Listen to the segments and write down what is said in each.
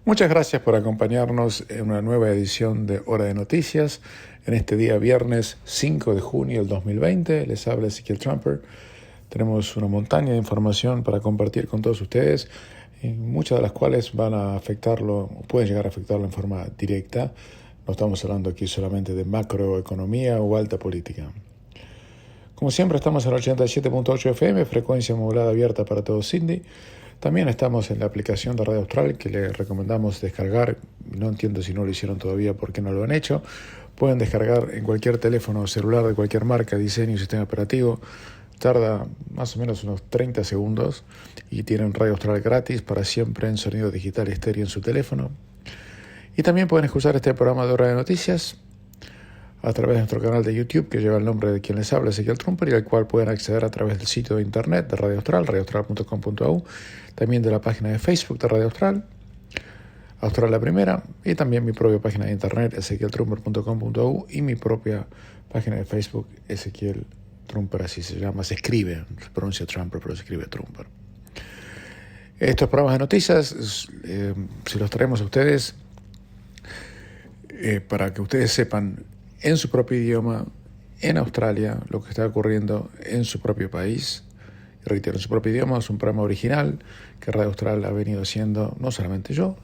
Muchas gracias por acompañarnos en una nueva edición de Hora de Noticias. En este día viernes 5 de junio del 2020, les habla Ezequiel Trumper. Tenemos una montaña de información para compartir con todos ustedes, y muchas de las cuales van a afectarlo, o pueden llegar a afectarlo en forma directa. No estamos hablando aquí solamente de macroeconomía o alta política. Como siempre, estamos en el 87.8 FM, frecuencia modulada abierta para todo Sydney. También estamos en la aplicación de Radio Austral, que les recomendamos descargar. No entiendo si no lo hicieron todavía, por qué no lo han hecho. Pueden descargar en cualquier teléfono celular de cualquier marca, diseño y sistema operativo. Tarda más o menos unos 30 segundos y tienen Radio Austral gratis para siempre en sonido digital y estéreo en su teléfono. Y también pueden escuchar este programa de Hora de Noticias a través de nuestro canal de YouTube, que lleva el nombre de quien les habla, Ezequiel Trumper, y al cual pueden acceder a través del sitio de internet de Radio Austral, radioaustral.com.au, también de la página de Facebook de Radio Austral, Austral la Primera, y también mi propia página de internet, ezequieltrumper.com.au, y mi propia página de Facebook, Ezequiel Trumper, así se llama, se escribe, se pronuncia Trumper, pero se escribe Trumper. Estos programas de noticias se los traemos a ustedes para que ustedes sepan en su propio idioma, en Australia, lo que está ocurriendo en su propio país. Y reitero, en su propio idioma. Es un programa original que Radio Austral ha venido haciendo, no solamente yo,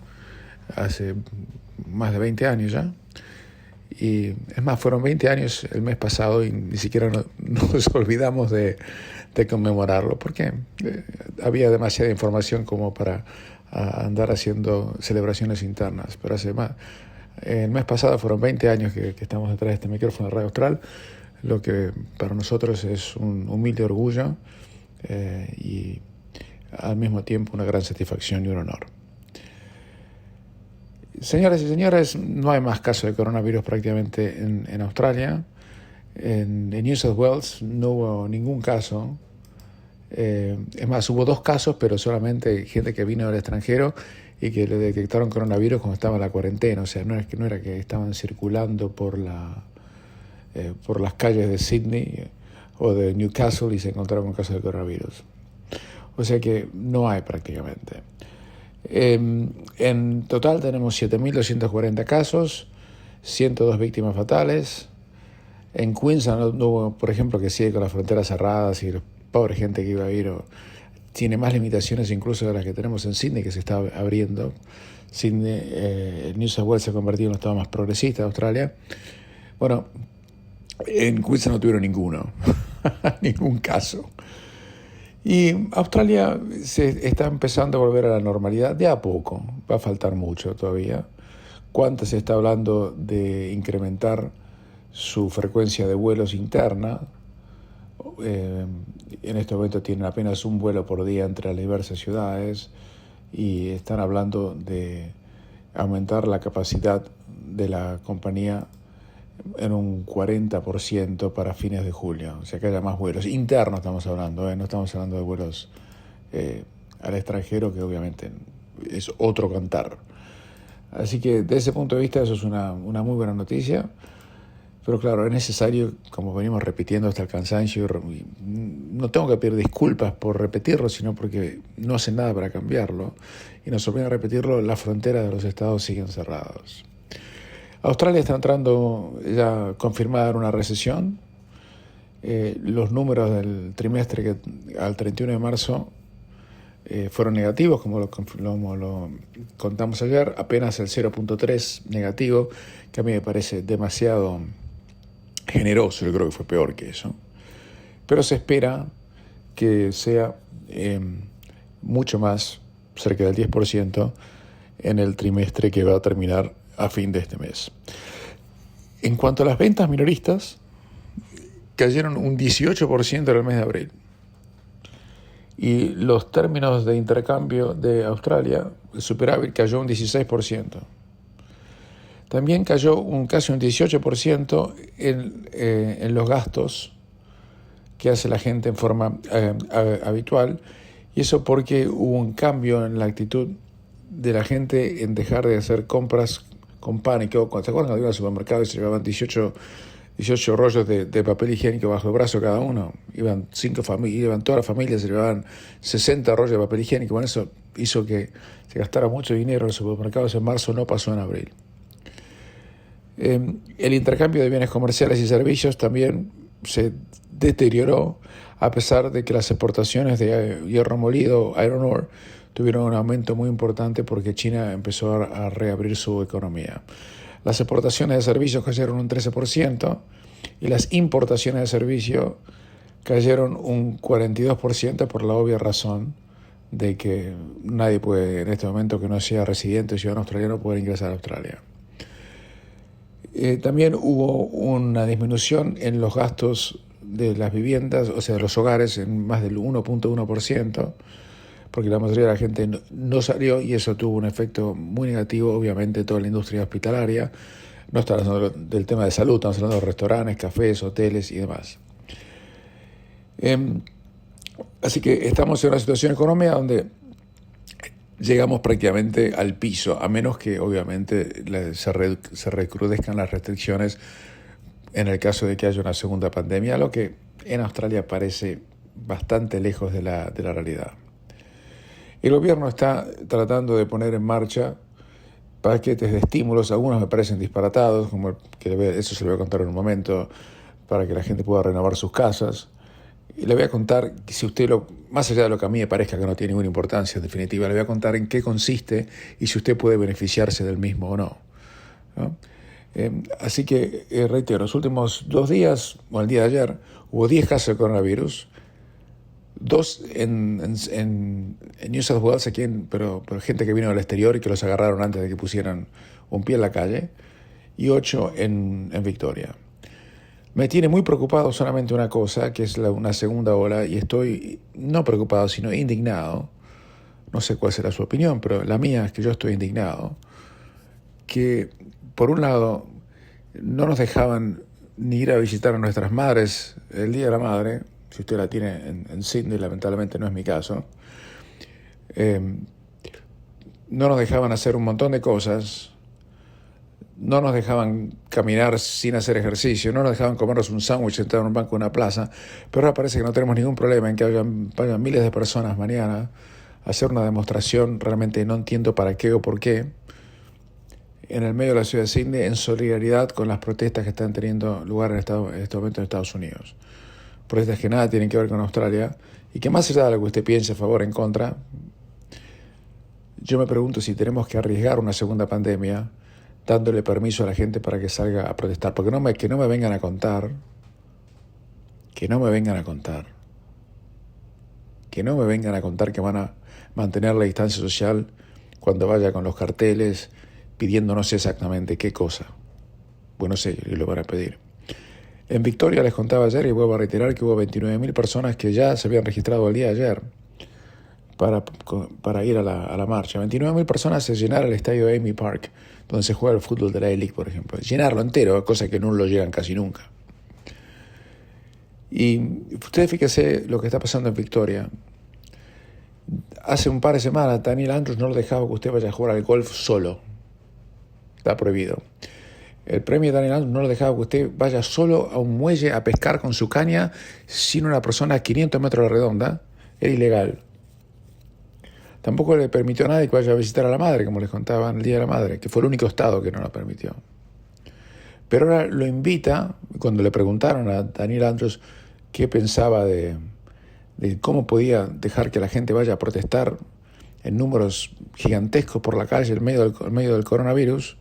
hace más de 20 años ya. Y es más, fueron 20 años el mes pasado y ni siquiera nos olvidamos de conmemorarlo, porque había demasiada información como para andar haciendo celebraciones internas. Pero el mes pasado fueron 20 años que estamos detrás de este micrófono de Radio Austral, lo que para nosotros es un humilde orgullo y al mismo tiempo una gran satisfacción y un honor. Señoras y señores, no hay más casos de coronavirus prácticamente en Australia. En New South Wales no hubo ningún caso. Es más, hubo 2 casos, pero solamente gente que vino del extranjero y que le detectaron coronavirus cuando estaba en la cuarentena. O sea, no era que estaban circulando por las calles de Sydney o de Newcastle y se encontraron con casos de coronavirus. O sea que no hay prácticamente. En total tenemos 7.240 casos, 102 víctimas fatales. En Queensland no hubo, por ejemplo, que sigue con las fronteras cerradas y la pobre gente que iba a ir tiene más limitaciones incluso de las que tenemos en Sydney, que se está abriendo. Sydney, New South Wales se ha convertido en un estado más progresista de Australia. Bueno, en Queensland no tuvieron ninguno, ningún caso. Y Australia se está empezando a volver a la normalidad de a poco, va a faltar mucho todavía. Qantas se está hablando de incrementar su frecuencia de vuelos interna. En este momento tienen apenas un vuelo por día entre las diversas ciudades y están hablando de aumentar la capacidad de la compañía en un 40% para fines de julio, o sea que haya más vuelos internos. Estamos hablando, no estamos hablando de vuelos al extranjero, que obviamente es otro cantar. Así que desde ese punto de vista eso es una muy buena noticia. Pero claro, es necesario, como venimos repitiendo hasta el cansancio, no tengo que pedir disculpas por repetirlo, sino porque no hacen nada para cambiarlo, y nos obligan a repetirlo, las fronteras de los estados siguen cerradas. Australia está entrando ya confirmada en una recesión. Los números del trimestre que al 31 de marzo fueron negativos, como lo contamos ayer, apenas el 0.3 negativo, que a mí me parece demasiado generoso. Yo creo que fue peor que eso, pero se espera que sea mucho más, cerca del 10% en el trimestre que va a terminar a fin de este mes. En cuanto a las ventas minoristas, cayeron un 18% en el mes de abril, y los términos de intercambio de Australia, el superávit, cayó un 16%. También cayó casi un 18% en los gastos que hace la gente en forma habitual, y eso porque hubo un cambio en la actitud de la gente en dejar de hacer compras con pánico. ¿Se acuerdan cuando iban al supermercado y se llevaban 18 rollos de papel higiénico bajo el brazo cada uno? Iban todas las familias, se llevaban 60 rollos de papel higiénico. Bueno, eso hizo que se gastara mucho dinero en los supermercados en marzo, no pasó en abril. El intercambio de bienes comerciales y servicios también se deterioró, a pesar de que las exportaciones de hierro molido, iron ore, tuvieron un aumento muy importante porque China empezó a reabrir su economía. Las exportaciones de servicios cayeron un 13% y las importaciones de servicios cayeron un 42% por la obvia razón de que nadie puede, en este momento que no sea residente o ciudadano australiano, poder ingresar a Australia. También hubo una disminución en los gastos de las viviendas, o sea, de los hogares, en más del 1.1%, porque la mayoría de la gente no salió y eso tuvo un efecto muy negativo, obviamente, en toda la industria hospitalaria. No estamos hablando del tema de salud, estamos hablando de restaurantes, cafés, hoteles y demás. Así que estamos en una situación económica donde llegamos prácticamente al piso, a menos que obviamente se recrudezcan las restricciones en el caso de que haya una segunda pandemia, lo que en Australia parece bastante lejos de la realidad. El gobierno está tratando de poner en marcha paquetes de estímulos, algunos me parecen disparatados, como eso se lo voy a contar en un momento, para que la gente pueda renovar sus casas. Y le voy a contar, si usted más allá de lo que a mí me parezca que no tiene ninguna importancia, en definitiva, le voy a contar en qué consiste y si usted puede beneficiarse del mismo o no. Así que, reitero, los últimos 2 días, o el día de ayer, hubo 10 casos de coronavirus, 2 en New South Wales, pero gente que vino del exterior y que los agarraron antes de que pusieran un pie en la calle, y 8 en Victoria. Me tiene muy preocupado solamente una cosa, que es una segunda ola, y estoy no preocupado, sino indignado. No sé cuál será su opinión, pero la mía es que yo estoy indignado, que por un lado no nos dejaban ni ir a visitar a nuestras madres el Día de la Madre, si usted la tiene en Sydney, lamentablemente no es mi caso. No nos dejaban hacer un montón de cosas. No nos dejaban caminar sin hacer ejercicio, no nos dejaban comernos un sándwich sentado en un banco de una plaza, pero ahora parece que no tenemos ningún problema en que vayan miles de personas mañana a hacer una demostración, realmente no entiendo para qué o por qué, en el medio de la ciudad de Sydney, en solidaridad con las protestas que están teniendo lugar en este momento en Estados Unidos. Protestas que nada tienen que ver con Australia y que, más allá de lo que usted piense a favor o en contra, yo me pregunto si tenemos que arriesgar una segunda pandemia dándole permiso a la gente para que salga a protestar. Porque que no me vengan a contar que van a mantener la distancia social cuando vaya con los carteles pidiendo no sé exactamente qué cosa. Bueno, sé, y lo van a pedir. En Victoria les contaba ayer y vuelvo a reiterar que hubo 29.000 personas que ya se habían registrado el día de ayer para ir a la marcha. 29.000 personas se llenaron el estadio de Amy Park, donde se juega el fútbol de la A-League, por ejemplo. Llenarlo entero, cosa que no lo llegan casi nunca. Y ustedes fíjense lo que está pasando en Victoria. Hace un par de semanas Daniel Andrews no lo dejaba que usted vaya a jugar al golf solo. Está prohibido. El premio de Daniel Andrews no lo dejaba que usted vaya solo a un muelle a pescar con su caña sin una persona a 500 metros de redonda. Era ilegal. Tampoco le permitió a nadie que vaya a visitar a la madre, como les contaba en el Día de la Madre, que fue el único estado que no lo permitió. Pero ahora lo invita, cuando le preguntaron a Daniel Andrews qué pensaba de cómo podía dejar que la gente vaya a protestar en números gigantescos por la calle en medio del coronavirus,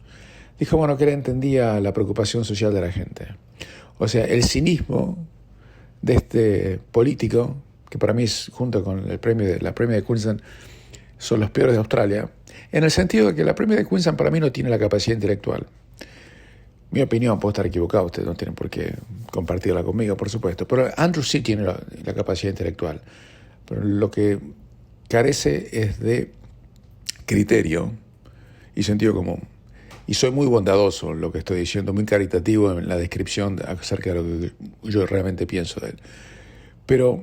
dijo, bueno, que él entendía la preocupación social de la gente. O sea, el cinismo de este político, que para mí es, junto con la premio de Queensland, son los peores de Australia, en el sentido de que la premio de Queensland para mí no tiene la capacidad intelectual. Mi opinión, puedo estar equivocado, ustedes no tienen por qué compartirla conmigo, por supuesto, pero Andrew sí tiene la capacidad intelectual. Pero lo que carece es de criterio y sentido común. Y soy muy bondadoso en lo que estoy diciendo, muy caritativo en la descripción acerca de lo que yo realmente pienso de él. Pero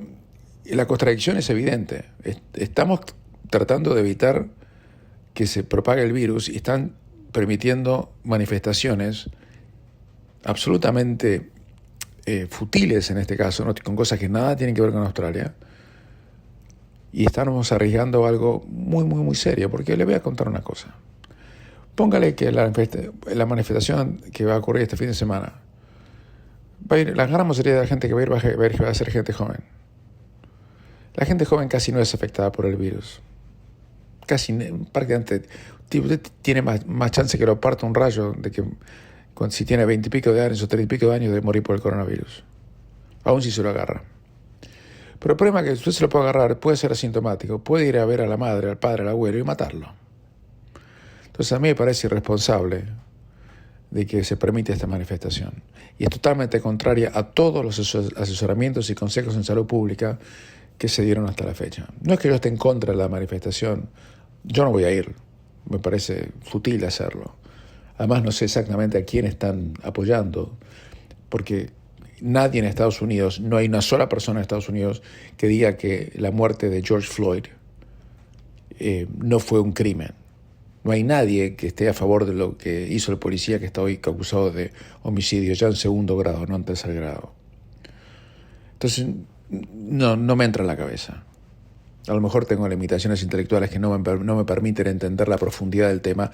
la contradicción es evidente. Estamos tratando de evitar que se propague el virus y están permitiendo manifestaciones absolutamente futiles en este caso, ¿no? Con cosas que nada tienen que ver con Australia, Y estamos arriesgando algo muy, muy, muy serio, porque le voy a contar una cosa. Póngale que la manifestación que va a ocurrir este fin de semana, va a ir, la gran mayoría de la gente que va a ir va a ser gente joven. La gente joven casi no es afectada por el virus. Casi, prácticamente, tiene más chance que lo parta un rayo de que si tiene 20 y pico de años o 30 y pico de años de morir por el coronavirus. Aún si se lo agarra. Pero el problema es que usted se lo puede agarrar, puede ser asintomático, puede ir a ver a la madre, al padre, al abuelo y matarlo. Entonces a mí me parece irresponsable de que se permita esta manifestación. Y es totalmente contraria a todos los asesoramientos y consejos en salud pública que se dieron hasta la fecha. No es que yo esté en contra de la manifestación, yo no voy a ir, me parece fútil hacerlo. Además no sé exactamente a quién están apoyando, porque nadie en Estados Unidos, no hay una sola persona en Estados Unidos que diga que la muerte de George Floyd no fue un crimen. No hay nadie que esté a favor de lo que hizo el policía que está hoy acusado de homicidio, ya en segundo grado, no en tercer grado. Entonces, no me entra en la cabeza. A lo mejor tengo limitaciones intelectuales que no me permiten entender la profundidad del tema,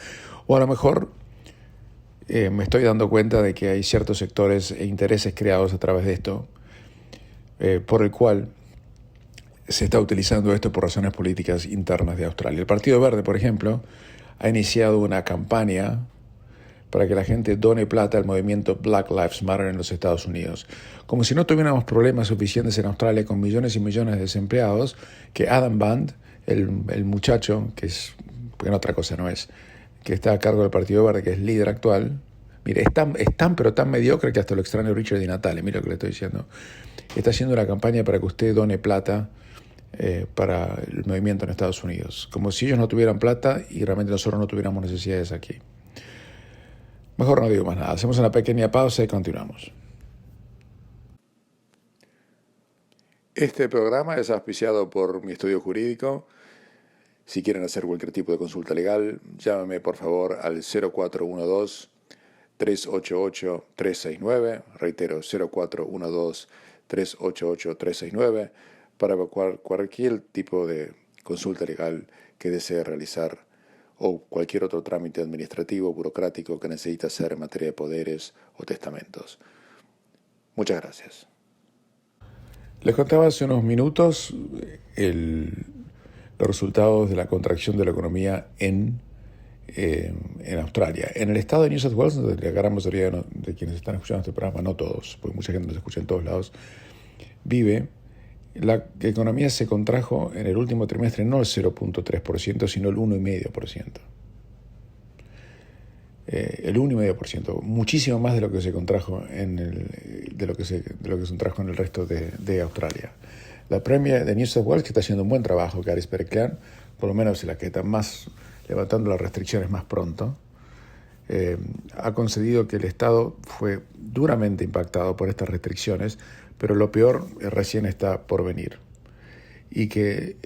o a lo mejor me estoy dando cuenta de que hay ciertos sectores e intereses creados a través de esto, por el cual se está utilizando esto por razones políticas internas de Australia. El Partido Verde, por ejemplo, ha iniciado una campaña para que la gente done plata al movimiento Black Lives Matter en los Estados Unidos. Como si no tuviéramos problemas suficientes en Australia con millones y millones de desempleados, que Adam Band, el muchacho, que es, porque no otra cosa no es, que está a cargo del Partido Verde, que es líder actual, mire, es tan pero tan mediocre que hasta lo extraño Richard Di Natale, mira lo que le estoy diciendo, está haciendo una campaña para que usted done plata para el movimiento en Estados Unidos, como si ellos no tuvieran plata y realmente nosotros no tuviéramos necesidades aquí. Mejor no digo más nada, hacemos una pequeña pausa y continuamos. Este programa es auspiciado por mi estudio jurídico. Si quieren hacer cualquier tipo de consulta legal, llámame por favor al 0412-388-369, reitero, 0412-388-369, para cualquier tipo de consulta legal que desee realizar o cualquier otro trámite administrativo, burocrático que necesite hacer en materia de poderes o testamentos. Muchas gracias. Les contaba hace unos minutos los resultados de la contracción de la economía en Australia. En el estado de New South Wales, donde la gran mayoría de quienes están escuchando este programa, no todos, porque mucha gente nos escucha en todos lados, vive, la economía se contrajo en el último trimestre no el 0.3%, sino el 1,5%. El 1,5%, muchísimo más de lo que se contrajo de lo que se contrajo en el resto de Australia. La Premier de New South Wales, que está haciendo un buen trabajo, Gary Sperklean, por lo menos la que está más levantando las restricciones más pronto, ha concedido que el Estado fue duramente impactado por estas restricciones, pero lo peor recién está por venir. Y que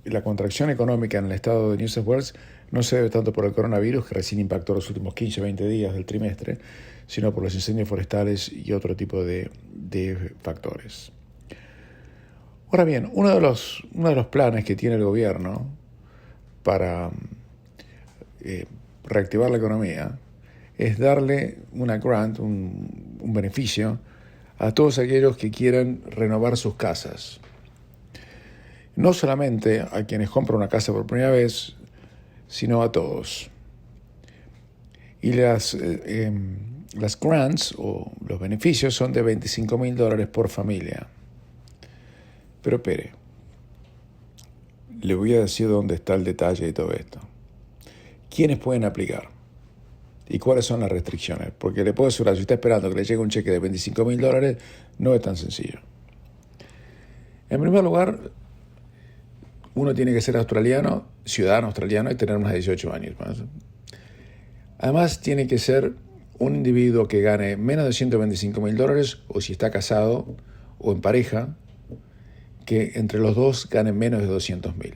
la contracción económica en el estado de New South Wales no se debe tanto por el coronavirus, que recién impactó los últimos 15 o 20 días del trimestre, sino por los incendios forestales y otro tipo de factores. Ahora bien, uno de los planes que tiene el gobierno para reactivar la economía es darle una grant, un beneficio a todos aquellos que quieran renovar sus casas. No solamente a quienes compran una casa por primera vez, sino a todos. Y las grants o los beneficios son de $25,000 por familia. Pero espere, le voy a decir dónde está el detalle de todo esto. ¿Quiénes pueden aplicar? ¿Y cuáles son las restricciones? Porque le puedo asegurar, si está esperando que le llegue un cheque de $25,000, no es tan sencillo. En primer lugar, uno tiene que ser australiano, ciudadano australiano, y tener más de 18 años. Además, tiene que ser un individuo que gane menos de $125,000, o si está casado o en pareja, que entre los dos ganen menos de $200,000.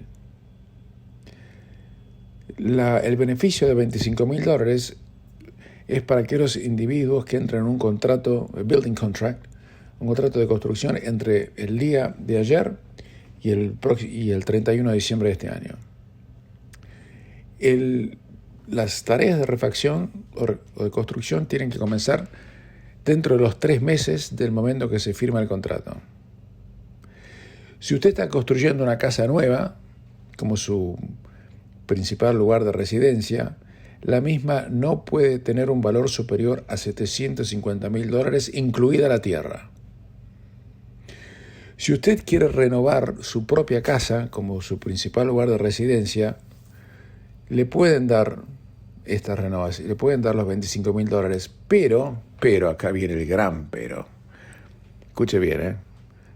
El beneficio de $25,000 es para aquellos individuos que entran en un contrato, building contract, un contrato de construcción entre el día de ayer y el 31 de diciembre de este año. Las tareas de refacción o de construcción tienen que comenzar dentro de los 3 meses del momento que se firma el contrato. Si usted está construyendo una casa nueva, como su principal lugar de residencia, la misma no puede tener un valor superior a $750,000, incluida la tierra. Si usted quiere renovar su propia casa como su principal lugar de residencia, le pueden dar esta renovación, le pueden dar los $25,000, pero, acá viene el gran pero. Escuche bien,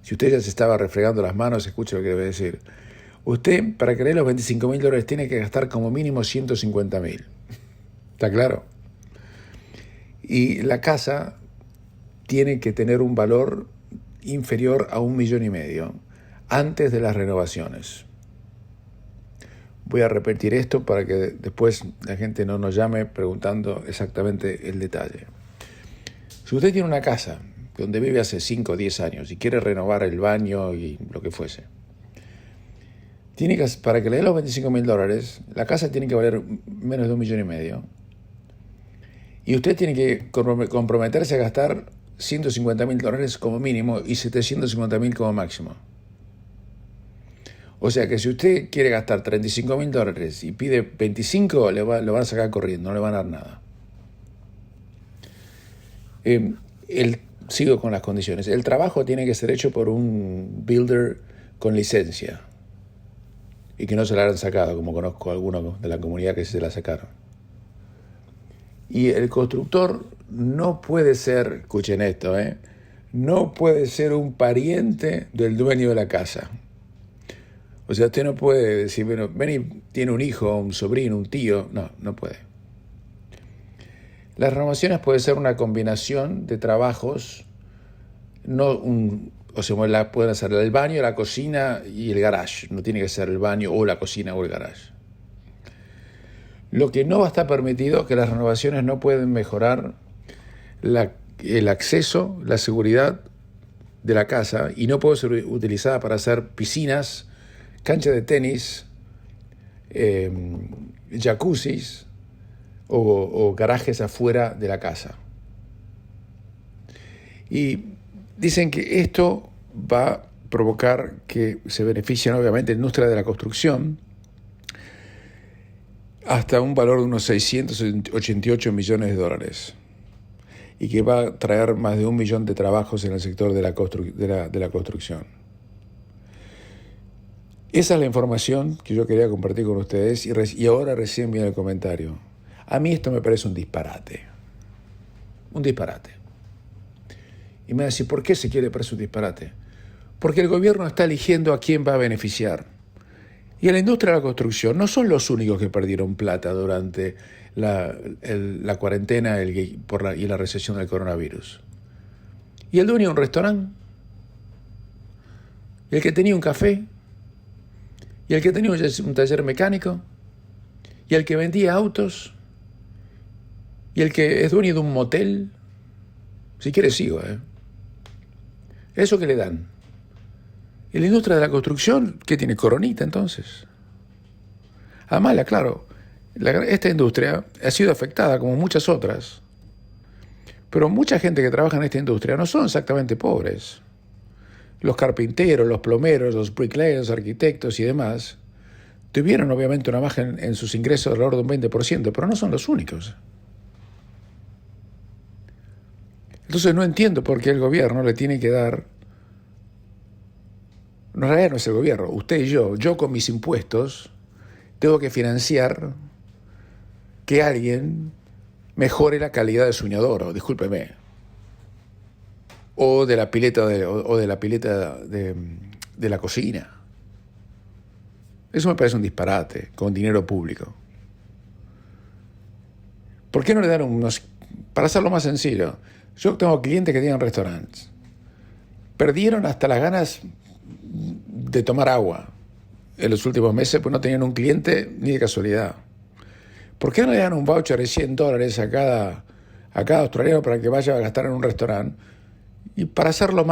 Si usted ya se estaba refregando las manos, escuche lo que debe decir. Usted, para que le dé los $25,000, tiene que gastar como mínimo $150,000. ¿Está claro? Y la casa tiene que tener un valor inferior a $1,500,000 antes de las renovaciones. Voy a repetir esto para que después la gente no nos llame preguntando exactamente el detalle. Si usted tiene una casa donde vive hace 5 o 10 años y quiere renovar el baño y lo que fuese, para que le dé los $25,000, la casa tiene que valer menos de $1,500,000. Y usted tiene que comprometerse a gastar $150,000 como mínimo y $750,000 como máximo. O sea que si usted quiere gastar $35,000 y pide 25, lo van a sacar corriendo, no le van a dar nada. Sigo con las condiciones. El trabajo tiene que ser hecho por un builder con licencia y que no se la han sacado, como conozco a algunos de la comunidad que se la sacaron. Y el constructor no puede ser, escuchen esto, no puede ser un pariente del dueño de la casa. O sea, usted no puede decir, bueno, ven, tiene un hijo, un sobrino, un tío. No puede. Las renovaciones pueden ser una combinación de trabajos, pueden hacer el baño, la cocina y el garage. No tiene que ser el baño o la cocina o el garage. Lo que no va a estar permitido es que las renovaciones no pueden mejorar el acceso, la seguridad de la casa y no puede ser utilizada para hacer piscinas, cancha de tenis, jacuzzis o garajes afuera de la casa. Y dicen que esto va a provocar que se beneficien obviamente la industria de la construcción hasta un valor de unos $688 millones y que va a traer más de 1,000,000 de trabajos en el sector de la construcción. Esa es la información que yo quería compartir con ustedes y ahora recién viene el comentario. A mí esto me parece un disparate. Un disparate. Y me va a decir, ¿por qué se quiere parecer un disparate? Porque el gobierno está eligiendo a quién va a beneficiar. Y en la industria de la construcción no son los únicos que perdieron plata durante la cuarentena y la recesión del coronavirus. Y el dueño de un restaurante, y el que tenía un café, y el que tenía un taller mecánico, y el que vendía autos, y el que es dueño de un motel. Si quiere sigo, ¿Eso que le dan? ¿Y la industria de la construcción qué tiene? Coronita, entonces. Además, claro, esta industria ha sido afectada como muchas otras. Pero mucha gente que trabaja en esta industria no son exactamente pobres. Los carpinteros, los plomeros, los bricklayers, los arquitectos y demás tuvieron obviamente una baja en sus ingresos alrededor de un 20%, pero no son los únicos. Entonces no entiendo por qué el gobierno le tiene que dar. En realidad no es el gobierno, usted y yo con mis impuestos, tengo que financiar que alguien mejore la calidad de su inodoro, discúlpeme, o de la pileta de la cocina. Eso me parece un disparate, con dinero público. ¿Por qué no le dan para hacerlo más sencillo? Yo tengo clientes que tienen restaurantes. Perdieron hasta las ganas de tomar agua en los últimos meses, pues no tenían un cliente ni de casualidad. ¿Por qué no le dan un voucher de $100 a cada australiano para que vaya a gastar en un restaurante Y para hacerlo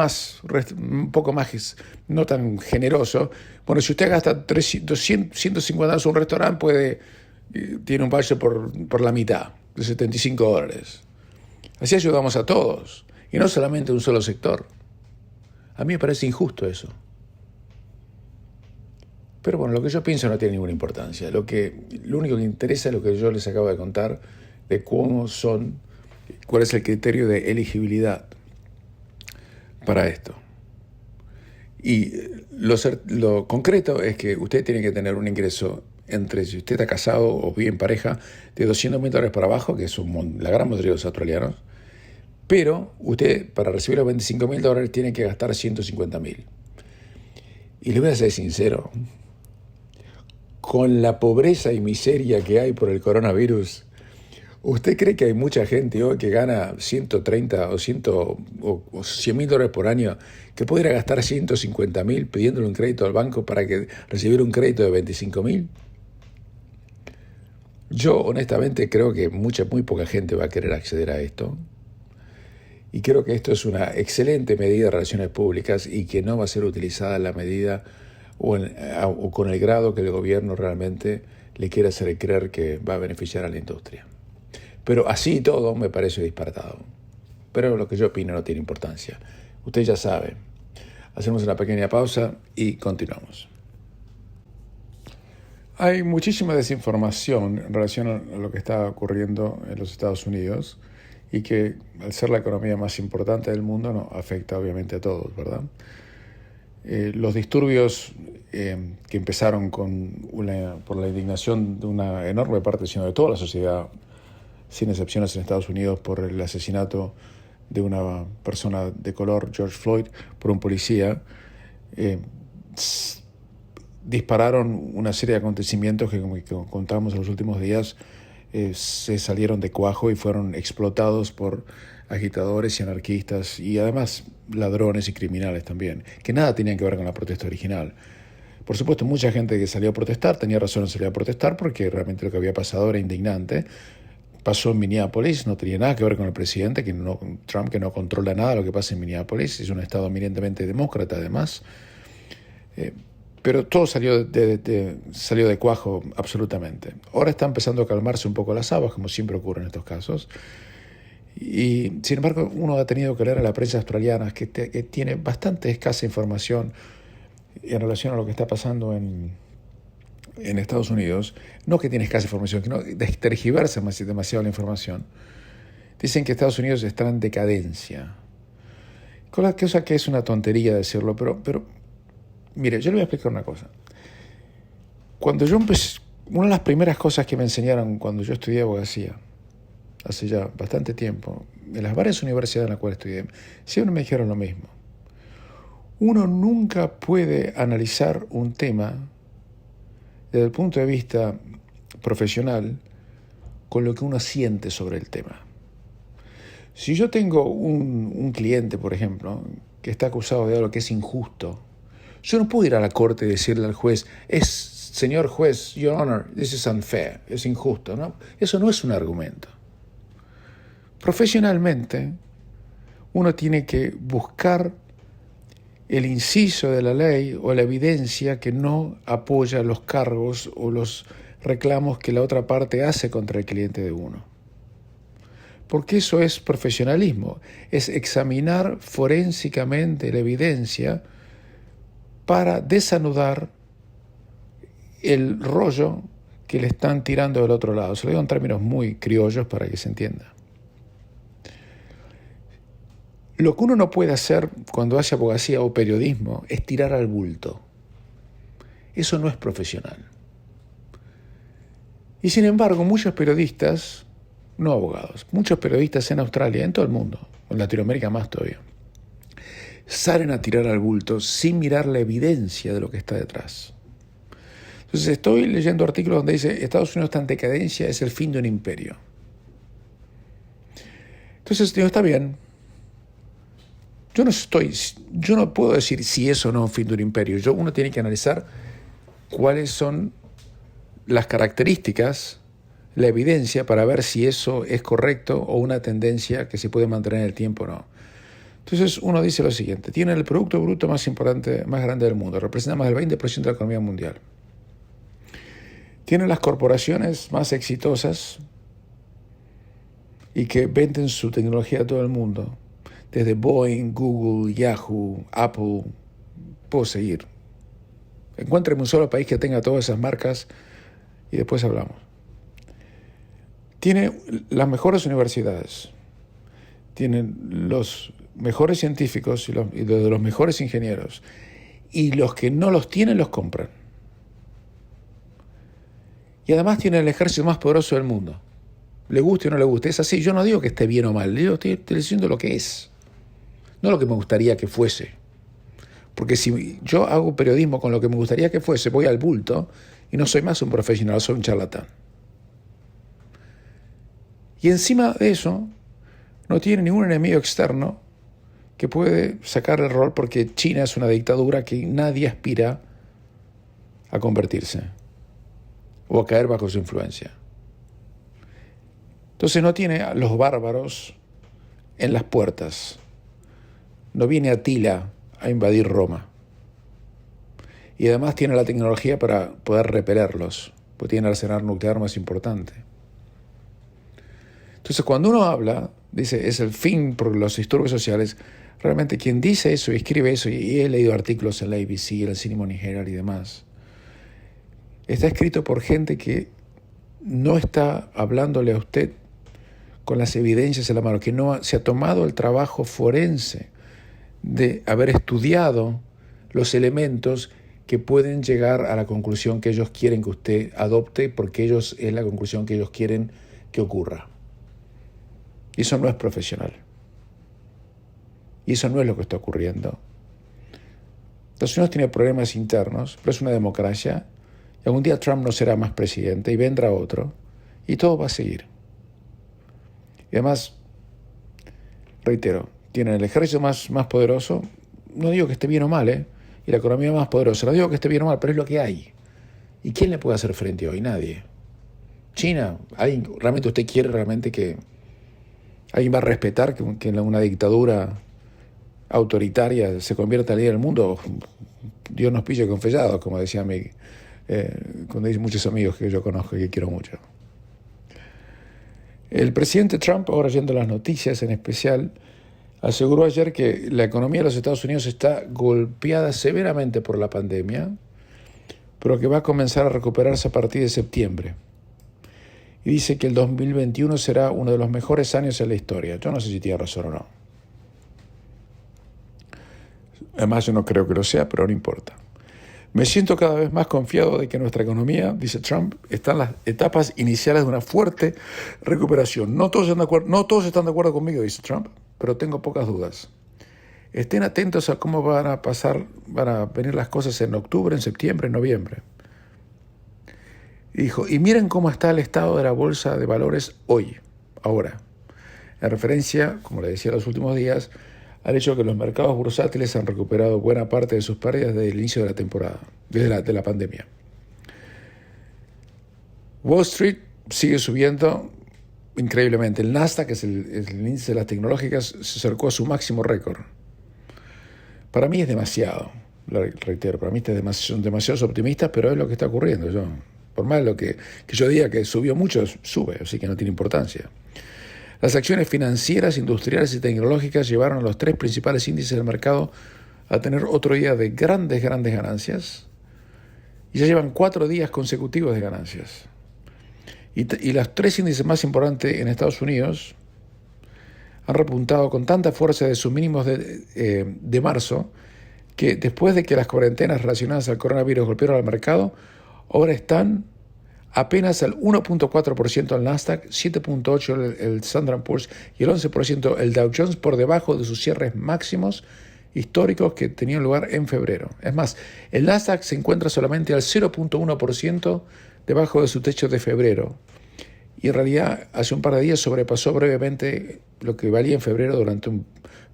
un poco más, no tan generoso, bueno, si usted gasta 150 en un restaurante, tiene un budget por la mitad, de $75. Así ayudamos a todos, y no solamente a un solo sector. A mí me parece injusto eso. Pero bueno, lo que yo pienso no tiene ninguna importancia. Lo único que interesa es lo que yo les acabo de contar de cuál es el criterio de elegibilidad para esto. Y lo concreto es que usted tiene que tener un ingreso si usted está casado o vive en pareja, de $200,000 para abajo, que es la gran mayoría de los australianos, pero usted para recibir los $25,000 tiene que gastar $150,000. Y le voy a ser sincero, con la pobreza y miseria que hay por el coronavirus, ¿usted cree que hay mucha gente hoy que gana 130 o $100,000 por año que pudiera gastar 150,000 pidiéndole un crédito al banco para recibir un crédito de 25,000? Yo honestamente creo que muy poca gente va a querer acceder a esto. Y creo que esto es una excelente medida de relaciones públicas y que no va a ser utilizada en la medida o con el grado que el gobierno realmente le quiera hacer creer que va a beneficiar a la industria. Pero así todo me parece disparatado. Pero lo que yo opino no tiene importancia. Usted ya sabe. Hacemos una pequeña pausa y continuamos. Hay muchísima desinformación en relación a lo que está ocurriendo en los Estados Unidos y que, al ser la economía más importante del mundo, no afecta obviamente a todos, ¿verdad? Los disturbios que empezaron por la indignación de una enorme parte, sino de toda la sociedad, sin excepciones en Estados Unidos, por el asesinato de una persona de color, George Floyd, por un policía, dispararon una serie de acontecimientos que, como contamos en los últimos días, se salieron de cuajo y fueron explotados por agitadores y anarquistas y además ladrones y criminales también, que nada tenían que ver con la protesta original. Por supuesto, mucha gente que salió a protestar tenía razón en salir a protestar porque realmente lo que había pasado era indignante. Pasó en Minneapolis, no tenía nada que ver con el presidente, Trump, que no controla nada de lo que pasa en Minneapolis, es un estado eminentemente demócrata además. Pero todo salió de cuajo absolutamente. Ahora está empezando a calmarse un poco las aguas, como siempre ocurre en estos casos. Y sin embargo, uno ha tenido que leer a la prensa australiana que tiene bastante escasa información en relación a lo que está pasando en Estados Unidos. No que tiene escasa información, que no tergiversa demasiado la información. Dicen que Estados Unidos está en decadencia. Cosa que es una tontería decirlo, pero mire, yo le voy a explicar una cosa. Cuando yo empecé, una de las primeras cosas que me enseñaron cuando yo estudié abogacía, hace ya bastante tiempo, en las varias universidades en las cuales estudié, siempre me dijeron lo mismo. Uno nunca puede analizar un tema desde el punto de vista profesional con lo que uno siente sobre el tema. Si yo tengo un cliente, por ejemplo, que está acusado de algo que es injusto, yo no puedo ir a la corte y decirle al juez, señor juez, your honor, this is unfair, es injusto, ¿no? Eso no es un argumento. Profesionalmente, uno tiene que buscar el inciso de la ley o la evidencia que no apoya los cargos o los reclamos que la otra parte hace contra el cliente de uno. Porque eso es profesionalismo, es examinar forensicamente la evidencia para desanudar el rollo que le están tirando del otro lado. Se lo digo en términos muy criollos para que se entienda. Lo que uno no puede hacer cuando hace abogacía o periodismo es tirar al bulto. Eso no es profesional. Y sin embargo, muchos periodistas, no abogados, muchos periodistas en Australia, en todo el mundo, en Latinoamérica más todavía, salen a tirar al bulto sin mirar la evidencia de lo que está detrás. Entonces estoy leyendo artículos donde dice Estados Unidos está en decadencia, es el fin de un imperio. Entonces digo, está bien. Yo no puedo decir si eso no es un fin de un imperio. Uno tiene que analizar cuáles son las características, la evidencia para ver si eso es correcto o una tendencia que se puede mantener en el tiempo o no. Entonces uno dice lo siguiente: tiene el Producto Bruto más importante, más grande del mundo, representa más del 20% de la economía mundial. Tiene las corporaciones más exitosas y que venden su tecnología a todo el mundo, desde Boeing, Google, Yahoo, Apple, puedo seguir. Encuéntreme un solo país que tenga todas esas marcas y después hablamos. Tiene las mejores universidades, tiene los mejores científicos y los mejores ingenieros, y los que no los tienen los compran. Y además tiene el ejército más poderoso del mundo. Le guste o no le guste, es así. Yo no digo que esté bien o mal, estoy diciendo lo que es, no lo que me gustaría que fuese. Porque si yo hago periodismo con lo que me gustaría que fuese, voy al bulto y no soy más un profesional, soy un charlatán. Y encima de eso, no tiene ningún enemigo externo que puede sacar el rol, porque China es una dictadura que nadie aspira a convertirse o a caer bajo su influencia. Entonces no tiene a los bárbaros en las puertas. No viene Atila a invadir Roma. Y además tiene la tecnología para poder repelerlos, porque tiene el arsenal nuclear más importante. Entonces cuando uno habla, dice, es el fin por los disturbios sociales, realmente quien dice eso y escribe eso, y he leído artículos en la ABC, en el Cinnamon Herald y demás, está escrito por gente que no está hablándole a usted con las evidencias en la mano, que no se ha tomado el trabajo forense de haber estudiado los elementos que pueden llegar a la conclusión que ellos quieren que usted adopte, porque es la conclusión que ellos quieren que ocurra. Y eso no es profesional. Y eso no es lo que está ocurriendo. Estados Unidos tiene problemas internos, pero es una democracia, y algún día Trump no será más presidente y vendrá otro, y todo va a seguir. Y además, reitero, tienen el ejército más poderoso, no digo que esté bien o mal, y la economía más poderosa, no digo que esté bien o mal, pero es lo que hay. ¿Y quién le puede hacer frente hoy? Nadie. China, ¿realmente usted quiere realmente que alguien va a respetar que una dictadura autoritaria se convierta en líder del mundo? Dios nos pille confesados, como decía cuando dicen muchos amigos que yo conozco y que quiero mucho. El presidente Trump, ahora yendo a las noticias en especial, aseguró ayer que la economía de los Estados Unidos está golpeada severamente por la pandemia, pero que va a comenzar a recuperarse a partir de septiembre. Y dice que el 2021 será uno de los mejores años en la historia. Yo no sé si tiene razón o no. Además, yo no creo que lo sea, pero no importa. Me siento cada vez más confiado de que nuestra economía, dice Trump, está en las etapas iniciales de una fuerte recuperación. No todos están de acuerdo conmigo, dice Trump, pero tengo pocas dudas. Estén atentos a cómo van a venir las cosas en octubre, en septiembre, en noviembre. Y dijo, y miren cómo está el estado de la bolsa de valores hoy, ahora. En referencia, como le decía los últimos días, al hecho de que los mercados bursátiles han recuperado buena parte de sus pérdidas desde el inicio de la temporada, desde la pandemia. Wall Street sigue subiendo increíblemente. El Nasdaq, que es el índice de las tecnológicas, se acercó a su máximo récord. Para mí es demasiado, reitero, para mí son demasiados optimistas, pero es lo que está ocurriendo. Por más lo que yo diga que subió mucho, sube, así que no tiene importancia. Las acciones financieras, industriales y tecnológicas llevaron a los tres principales índices del mercado a tener otro día de grandes ganancias, y ya llevan 4 días consecutivos de ganancias. Y los tres índices más importantes en Estados Unidos han repuntado con tanta fuerza de sus mínimos de marzo, que después de que las cuarentenas relacionadas al coronavirus golpearon al mercado, ahora están apenas al 1.4% el Nasdaq, 7.8% el Standard & Poor's y el 11% el Dow Jones, por debajo de sus cierres máximos históricos que tenían lugar en febrero. Es más, el Nasdaq se encuentra solamente al 0.1% debajo de su techo de febrero. Y en realidad hace un par de días sobrepasó brevemente lo que valía en febrero durante un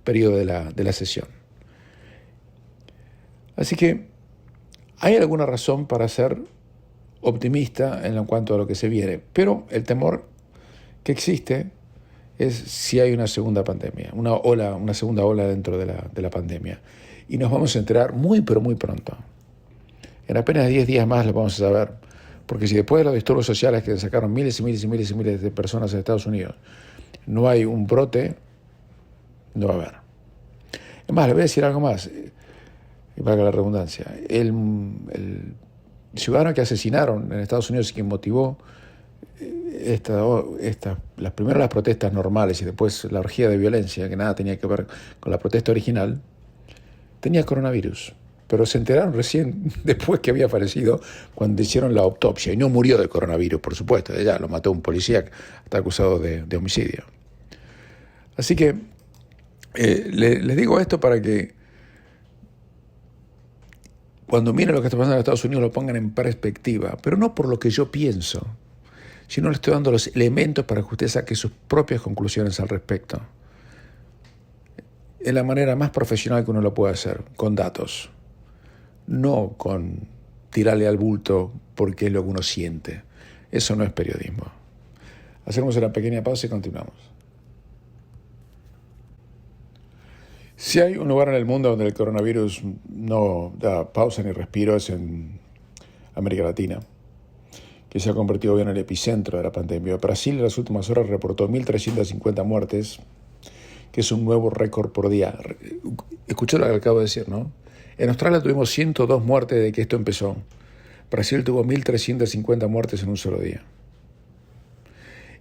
periodo de la sesión. Así que hay alguna razón para ser optimista en cuanto a lo que se viene, pero el temor que existe es si hay una segunda pandemia, una segunda ola dentro de la pandemia. Y nos vamos a enterar muy, pero muy pronto. En apenas 10 días más lo vamos a saber. Porque si después de los disturbios sociales que sacaron miles y miles y miles y miles de personas en Estados Unidos, no hay un brote, no va a haber. Es más, le voy a decir algo más, y valga la redundancia. El ciudadano que asesinaron en Estados Unidos y que motivó primero las protestas normales y después la orgía de violencia, que nada tenía que ver con la protesta original, tenía coronavirus. Pero se enteraron recién después que había fallecido cuando hicieron la autopsia. Y no murió de coronavirus, por supuesto. Ya lo mató un policía, está acusado de homicidio. Así que les digo esto para que cuando miren lo que está pasando en Estados Unidos lo pongan en perspectiva. Pero no por lo que yo pienso, sino le estoy dando los elementos para que usted saque sus propias conclusiones al respecto. Es la manera más profesional que uno lo puede hacer, con datos. No con tirarle al bulto porque es lo que uno siente. Eso no es periodismo. Hacemos una pequeña pausa y continuamos. Si hay un lugar en el mundo donde el coronavirus no da pausa ni respiro es en América Latina, que se ha convertido en el epicentro de la pandemia. Brasil en las últimas horas reportó 1.350 muertes, que es un nuevo récord por día. Escuchó lo que acabo de decir, ¿no? En Australia tuvimos 102 muertes desde que esto empezó. Brasil tuvo 1.350 muertes en un solo día.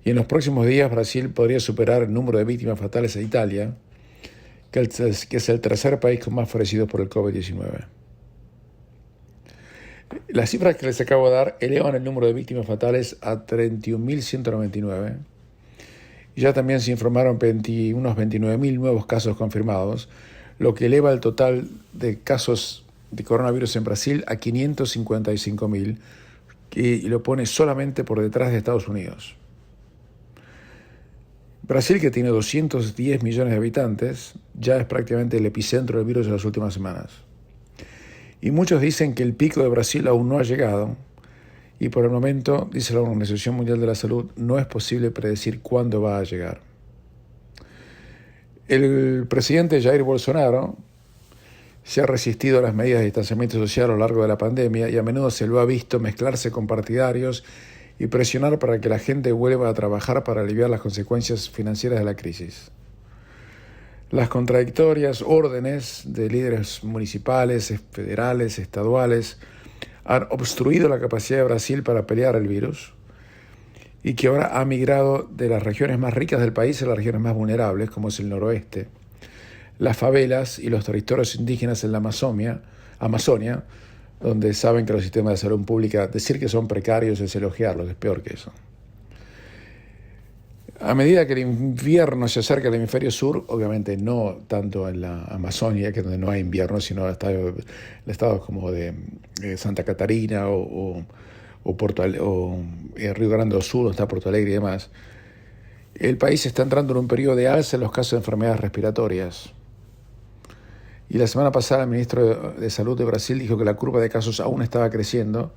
Y en los próximos días Brasil podría superar el número de víctimas fatales a Italia, que es el tercer país con más fallecidos por el COVID-19. Las cifras que les acabo de dar elevan el número de víctimas fatales a 31.199. Y ya también se informaron unos 29.000 nuevos casos confirmados, lo que eleva el total de casos de coronavirus en Brasil a 555.000 y lo pone solamente por detrás de Estados Unidos. Brasil, que tiene 210 millones de habitantes, ya es prácticamente el epicentro del virus de las últimas semanas. Y muchos dicen que el pico de Brasil aún no ha llegado y por el momento, dice la Organización Mundial de la Salud, no es posible predecir cuándo va a llegar. El presidente Jair Bolsonaro se ha resistido a las medidas de distanciamiento social a lo largo de la pandemia y a menudo se lo ha visto mezclarse con partidarios y presionar para que la gente vuelva a trabajar para aliviar las consecuencias financieras de la crisis. Las contradictorias órdenes de líderes municipales, federales, estaduales han obstruido la capacidad de Brasil para pelear el virus y que ahora ha migrado de las regiones más ricas del país a las regiones más vulnerables, como es el noroeste, las favelas y los territorios indígenas en la Amazonia, donde saben que los sistemas de salud pública, decir que son precarios es elogiarlos, es peor que eso. A medida que el invierno se acerca al hemisferio sur, obviamente no tanto en la Amazonia, que es donde no hay invierno, sino en estados como de Santa Catarina o Río Grande do Sul, donde está Porto Alegre y demás, el país está entrando en un periodo de alza en los casos de enfermedades respiratorias. Y la semana pasada el ministro de Salud de Brasil dijo que la curva de casos aún estaba creciendo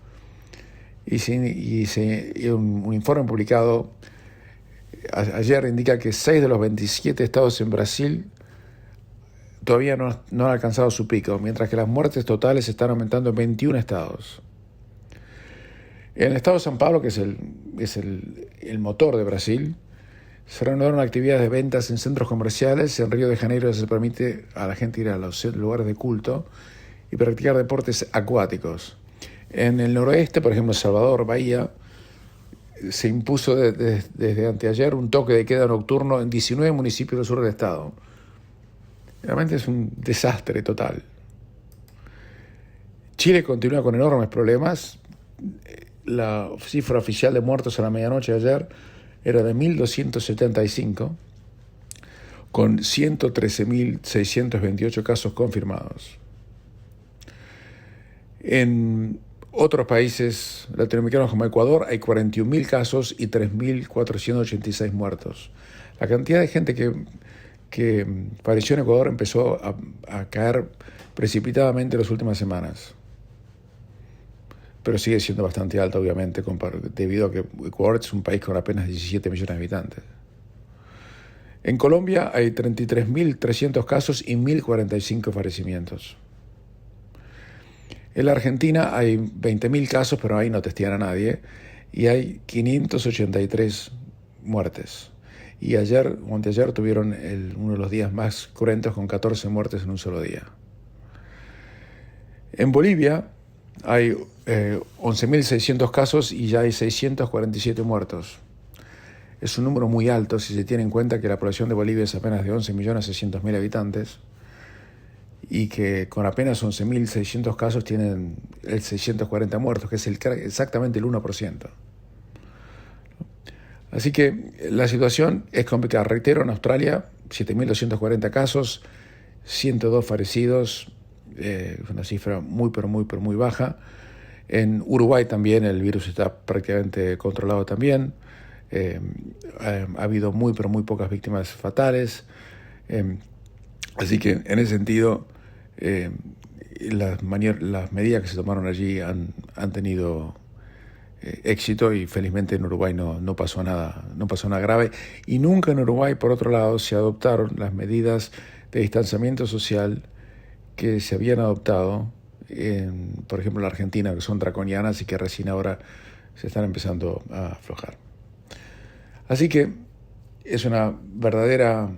y un informe publicado ayer indica que 6 de los 27 estados en Brasil todavía no han alcanzado su pico, mientras que las muertes totales están aumentando en 21 estados. En el estado de São Paulo, que es el motor de Brasil, se reanudaron actividades de ventas en centros comerciales. En Río de Janeiro se permite a la gente ir a los lugares de culto y practicar deportes acuáticos. En el noroeste, por ejemplo, Salvador, Bahía, se impuso desde anteayer un toque de queda nocturno en 19 municipios del sur del estado. Realmente es un desastre total. Chile continúa con enormes problemas. La cifra oficial de muertos a la medianoche de ayer era de 1.275, con 113.628 casos confirmados. En otros países latinoamericanos como Ecuador hay 41.000 casos y 3.486 muertos. La cantidad de gente que falleció en Ecuador empezó a caer precipitadamente en las últimas semanas. Pero sigue siendo bastante alta, obviamente, debido a que Ecuador es un país con apenas 17 millones de habitantes. En Colombia hay 33.300 casos y 1.045 fallecimientos. En la Argentina hay 20.000 casos, pero ahí no testean a nadie, y hay 583 muertes. Y ayer o anteayer tuvieron uno de los días más cruentos con 14 muertes en un solo día. En Bolivia hay 11.600 casos y ya hay 647 muertos. Es un número muy alto si se tiene en cuenta que la población de Bolivia es apenas de 11.600.000 habitantes y que con apenas 11.600 casos tienen 640 muertos, que es exactamente el 1%. Así que la situación es complicada. Reitero, en Australia, 7.240 casos, 102 fallecidos, una cifra muy baja. En Uruguay también el virus está prácticamente controlado también. Ha habido muy pocas víctimas fatales. Así que en ese sentido, las medidas que se tomaron allí han tenido éxito, y felizmente en Uruguay no pasó nada grave. Y nunca en Uruguay, por otro lado, se adoptaron las medidas de distanciamiento social que se habían adoptado por ejemplo, en la Argentina, que son draconianas y que recién ahora se están empezando a aflojar. Así que es una verdadera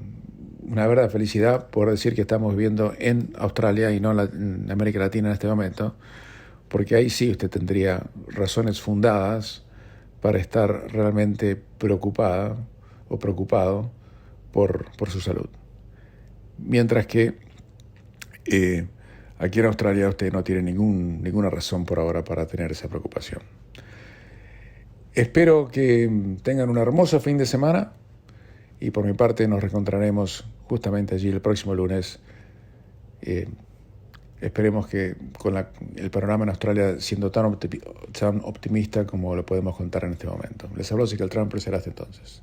felicidad poder decir que estamos viviendo en Australia y no en América Latina en este momento, porque ahí sí usted tendría razones fundadas para estar realmente preocupada o preocupado por su salud. Mientras que aquí en Australia usted no tiene ninguna razón por ahora para tener esa preocupación. Espero que tengan un hermoso fin de semana y por mi parte nos reencontraremos justamente allí el próximo lunes. Esperemos que con el panorama en Australia siendo tan optimista como lo podemos contar en este momento. Les habló Ezequiel Trump, será hasta entonces.